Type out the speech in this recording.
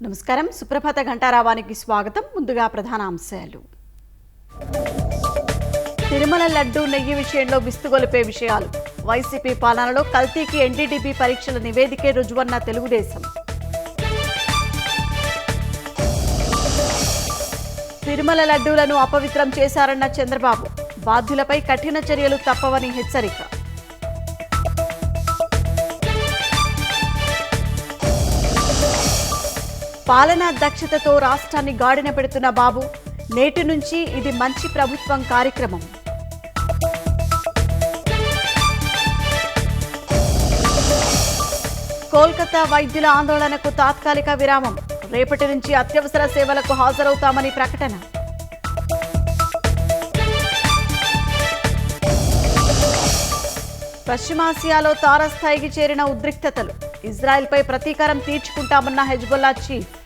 నమస్కారం. సుప్రభాత ఘంటారావానికి స్వాగతం. ముందుగా ప్రధాన అంశాలు. తిరుమల లడ్డు నెయ్యి విషయంలో విస్తుగొలిపే విషయాలు. వైసీపీ పాలనలో కల్తీకి ఎన్డీడీబీ పరీక్షల నివేదికే రుజువన్న తెలుగుదేశం. తిరుమల లడ్డూలను అపవిత్రం చేశారన్న చంద్రబాబు. బాధ్యులపై కఠిన చర్యలు తప్పవని హెచ్చరిక. పాలనా దక్షతతో రాష్ట్రాన్ని గాడిన పెడుతున్న బాబు. నేటి నుంచి ఇది మంచి ప్రభుత్వం కార్యక్రమం. కోల్కతా వైద్యుల ఆందోళనకు తాత్కాలిక విరామం. రేపటి నుంచి అత్యవసర సేవలకు హాజరవుతామని ప్రకటన. పశ్చిమాసియాలో తారస్థాయికి చేరిన ఉద్రిక్తతలు. ఇజ్రాయెల్పై ప్రతీకారం తీర్చుకుంటామన్న హెజ్బొల్లా చీఫ్.